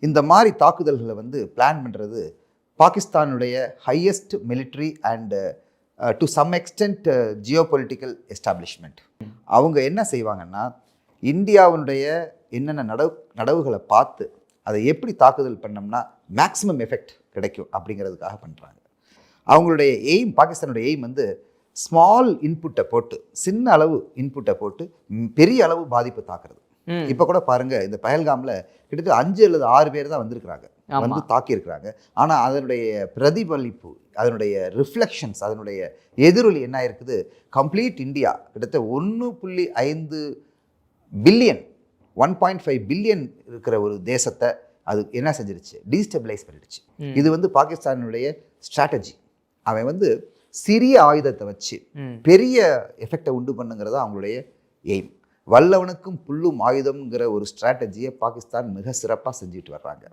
இந்த மாதிரி தாக்குதல்களை வந்து பிளான் பண்ணுறது பாகிஸ்தானுடைய highest military and to some extent geo political establishment. அவங்க என்ன செய்வாங்கன்னா, இந்தியாவுடைய என்னென்ன நடவுகளை பார்த்து அதை எப்படி தாக்குதல் பண்ணோம்னா மேக்ஸிமம் எஃபெக்ட் கிடைக்கும் அப்படிங்கிறதுக்காக பண்ணுறாங்க. அவங்களுடைய எய்ம், பாகிஸ்தானுடைய எய்ம் வந்து ஸ்மால் இன்புட்டை போட்டு, சின்ன அளவு இன்புட்டை போட்டு பெரிய அளவு பாதிப்பு தாக்குறது. இப்போ கூட பாருங்க, இந்த பஹல்காமில் கிட்டத்தட்ட 5 அல்லது 6 பேர் தான் வந்திருக்கிறாங்க, வந்து தாக்கியிருக்கிறாங்க. ஆனால் அதனுடைய பிரதிபலிப்பு, அதனுடைய ரிஃப்ளெக்ஷன்ஸ், அதனுடைய எதிரொலி என்ன இருக்குது, கம்ப்ளீட் இந்தியா கிட்டத்தட்ட 1.5 பில்லியன் 1.5 பில்லியன் இருக்கிற ஒரு தேசத்தை அது என்ன செஞ்சிருச்சு, டீஸ்டெபிளைஸ் பண்ணிடுச்சு. இது வந்து பாகிஸ்தானுடைய ஸ்ட்ராட்டஜி. அவன் வந்து சிறிய ஆயுதத்தை வச்சு பெரிய எஃபெக்டை உண்டு பண்ணுங்கிறதா அவங்களுடைய எய்ம். வல்லவனுக்கும் புல்லும் ஆயுதம்ங்கிற ஒரு ஸ்ட்ராட்டஜியை பாகிஸ்தான் மிக சிறப்பாக செஞ்சுட்டு வர்றாங்க.